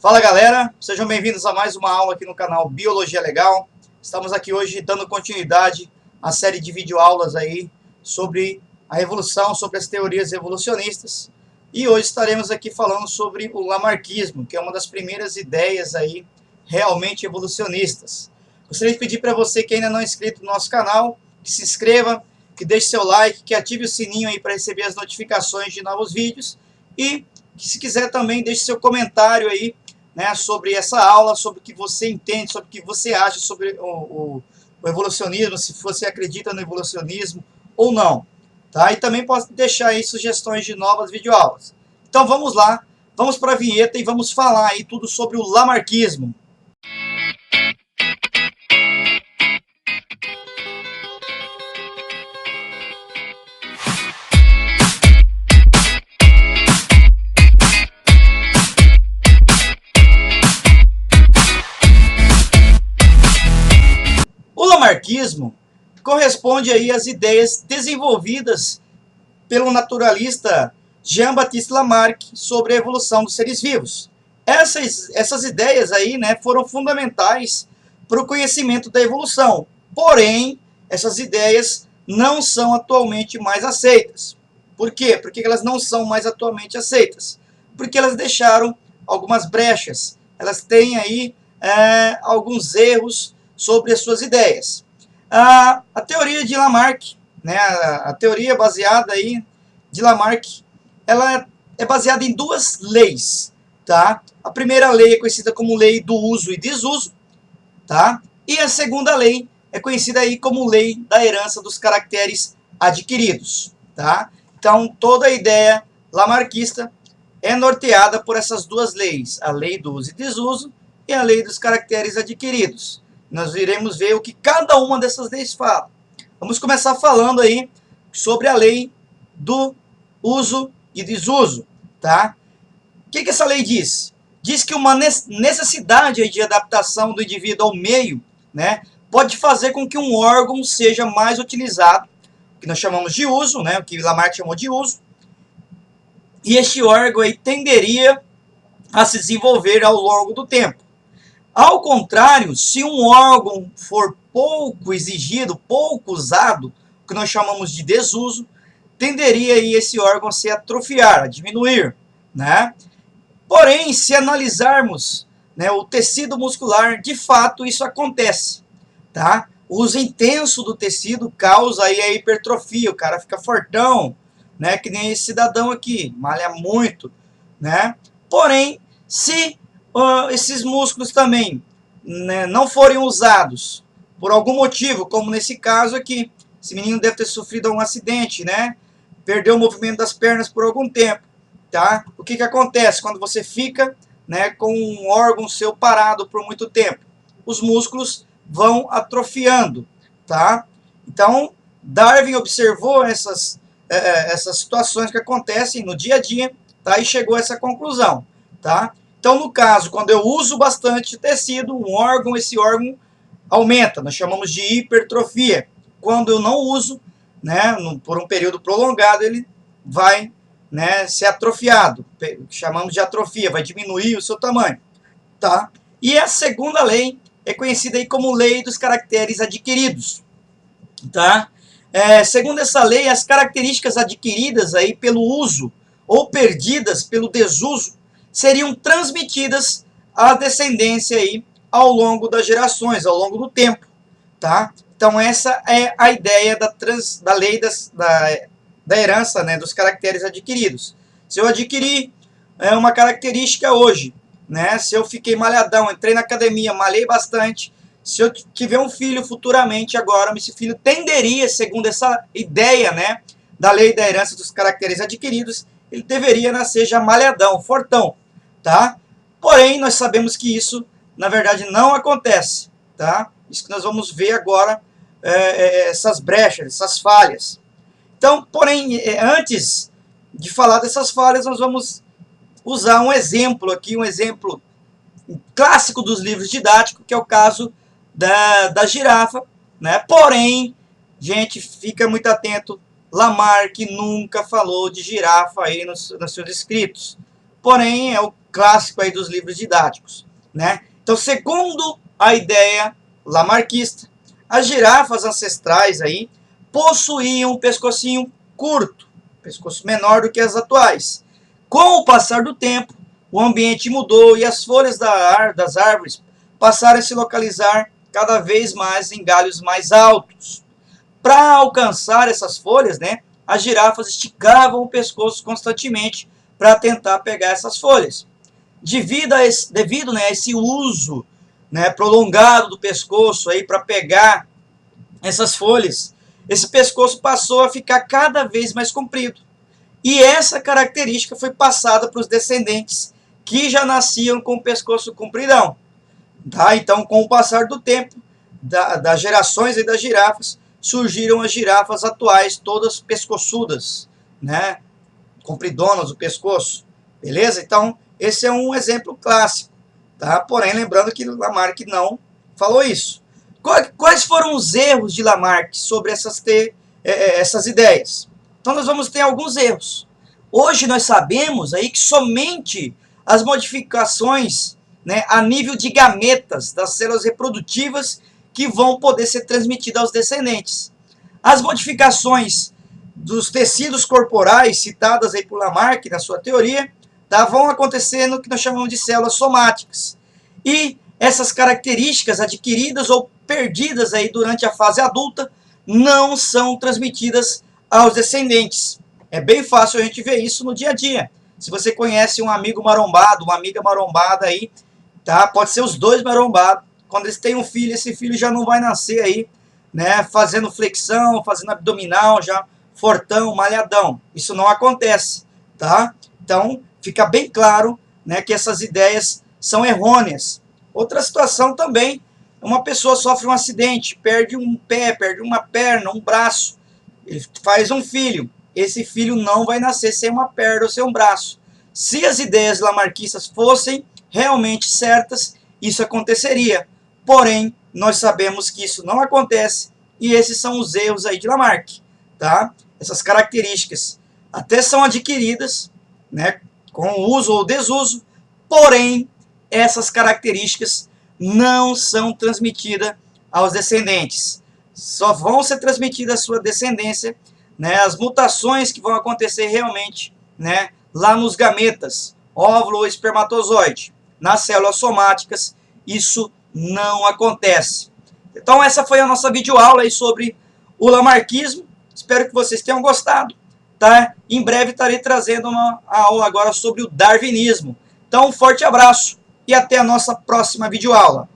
Fala galera, sejam bem-vindos a mais uma aula aqui no canal Biologia Legal. Estamos aqui hoje dando continuidade à série de videoaulas aí sobre a evolução, sobre as teorias evolucionistas. E hoje estaremos aqui falando sobre o lamarckismo, que é uma das primeiras ideias aí realmente evolucionistas. Gostaria de pedir para você que ainda não é inscrito no nosso canal, que se inscreva, que deixe seu like, que ative o sininho aí para receber as notificações de novos vídeos e que se quiser também deixe seu comentário aí, né, sobre essa aula, sobre o que você entende, sobre o que você acha sobre o evolucionismo, se você acredita no evolucionismo ou não. Tá? E também pode deixar aí sugestões de novas videoaulas. Então vamos lá, vamos para a vinheta e vamos falar aí tudo sobre o lamarckismo. O lamarckismo corresponde aí às ideias desenvolvidas pelo naturalista Jean-Baptiste Lamarck sobre a evolução dos seres vivos. Essas ideias aí, né, foram fundamentais para o conhecimento da evolução. Porém, essas ideias não são atualmente mais aceitas. Por quê? Por que elas não são mais atualmente aceitas? Porque elas deixaram algumas brechas. Elas têm aí alguns erros sobre as suas ideias. A teoria de Lamarck, né, a teoria baseada aí de Lamarck, ela é baseada em duas leis, tá? A primeira lei é conhecida como lei do uso e desuso, tá? E a segunda lei é conhecida aí como lei da herança dos caracteres adquiridos, tá? Então, toda a ideia lamarckista é norteada por essas duas leis, a lei do uso e desuso e a lei dos caracteres adquiridos. Nós iremos ver o que cada uma dessas leis fala. Vamos começar falando aí sobre a lei do uso e desuso, tá? O que essa lei diz? Diz que uma necessidade de adaptação do indivíduo ao meio, né, pode fazer com que um órgão seja mais utilizado, que nós chamamos de uso, né, o que Lamarck chamou de uso, e este órgão aí tenderia a se desenvolver ao longo do tempo. Ao contrário, se um órgão for pouco exigido, pouco usado, o que nós chamamos de desuso, tenderia aí esse órgão a se atrofiar, a diminuir, né? Porém, se analisarmos, né, o tecido muscular, de fato isso acontece, tá? O uso intenso do tecido causa aí a hipertrofia, o cara fica fortão, né, que nem esse cidadão aqui, malha muito, né? Porém, se esses músculos também, né, não forem usados por algum motivo, como nesse caso aqui, esse menino deve ter sofrido um acidente, né? Perdeu o movimento das pernas por algum tempo, tá? O que acontece quando você fica, né, com um órgão seu parado por muito tempo? Os músculos vão atrofiando, tá? Então, Darwin observou essas situações que acontecem no dia a dia, tá? E chegou a essa conclusão, tá? Então, no caso, quando eu uso bastante tecido, esse órgão aumenta, nós chamamos de hipertrofia. Quando eu não uso, né, por um período prolongado, ele vai, né, ser atrofiado, chamamos de atrofia, vai diminuir o seu tamanho, tá? E a segunda lei é conhecida aí como lei dos caracteres adquiridos, tá? Segundo essa lei, as características adquiridas aí pelo uso ou perdidas pelo desuso seriam transmitidas à descendência aí ao longo das gerações, ao longo do tempo, tá? Então essa é a ideia da lei da herança, né, dos caracteres adquiridos. Se eu adquirir uma característica hoje, né, se eu fiquei malhadão, entrei na academia, malhei bastante, se eu tiver um filho futuramente agora, esse filho tenderia, segundo essa ideia, né, da lei da herança dos caracteres adquiridos, ele deveria nascer já malhadão, fortão, tá? Porém, nós sabemos que isso, na verdade, não acontece, tá? Isso que nós vamos ver agora, essas brechas, essas falhas. Então, porém, antes de falar dessas falhas, nós vamos usar um exemplo aqui, um exemplo clássico dos livros didáticos, que é o caso da girafa, né? Porém, gente, fica muito atento, Lamarck nunca falou de girafa aí nos seus escritos. Porém, é o clássico aí dos livros didáticos, né? Então, segundo a ideia lamarckista, as girafas ancestrais aí possuíam um pescocinho curto, pescoço menor do que as atuais. Com o passar do tempo, o ambiente mudou e as folhas das árvores passaram a se localizar cada vez mais em galhos mais altos. Para alcançar essas folhas, né, as girafas esticavam o pescoço constantemente para tentar pegar essas folhas. Devido a esse uso, né, prolongado do pescoço para pegar essas folhas, esse pescoço passou a ficar cada vez mais comprido. E essa característica foi passada para os descendentes que já nasciam com o pescoço compridão. Tá? Então, com o passar do tempo, das gerações das girafas, surgiram as girafas atuais, todas pescoçudas, né? Compridonas o pescoço. Beleza? Então, esse é um exemplo clássico. Tá? Porém, lembrando que Lamarck não falou isso. Quais foram os erros de Lamarck sobre essas ideias? Então, nós vamos ter alguns erros. Hoje, nós sabemos aí que somente as modificações, né, a nível de gametas das células reprodutivas que vão poder ser transmitidas aos descendentes. As modificações dos tecidos corporais citadas aí por Lamarck na sua teoria, tá, vão acontecer no que nós chamamos de células somáticas. E essas características adquiridas ou perdidas aí durante a fase adulta não são transmitidas aos descendentes. É bem fácil a gente ver isso no dia a dia. Se você conhece um amigo marombado, uma amiga marombada aí, tá? Pode ser os dois marombados. Quando eles têm um filho, esse filho já não vai nascer aí, né? Fazendo flexão, fazendo abdominal, já fortão, malhadão. Isso não acontece, tá? Então, fica bem claro, né, que essas ideias são errôneas. Outra situação também, uma pessoa sofre um acidente, perde um pé, perde uma perna, um braço, ele faz um filho. Esse filho não vai nascer sem uma perna ou sem um braço. Se as ideias lamarquistas fossem realmente certas, isso aconteceria. Porém, nós sabemos que isso não acontece e esses são os erros aí de Lamarck, tá? Essas características até são adquiridas, né, com o uso ou desuso, porém, essas características não são transmitidas aos descendentes. Só vão ser transmitidas à sua descendência, né, as mutações que vão acontecer realmente, né, lá nos gametas, óvulo ou espermatozoide. Nas células somáticas, isso não acontece. Então, essa foi a nossa videoaula aí sobre o lamarquismo. Espero que vocês tenham gostado. Tá? Em breve estarei trazendo uma aula agora sobre o darwinismo. Então, um forte abraço e até a nossa próxima videoaula.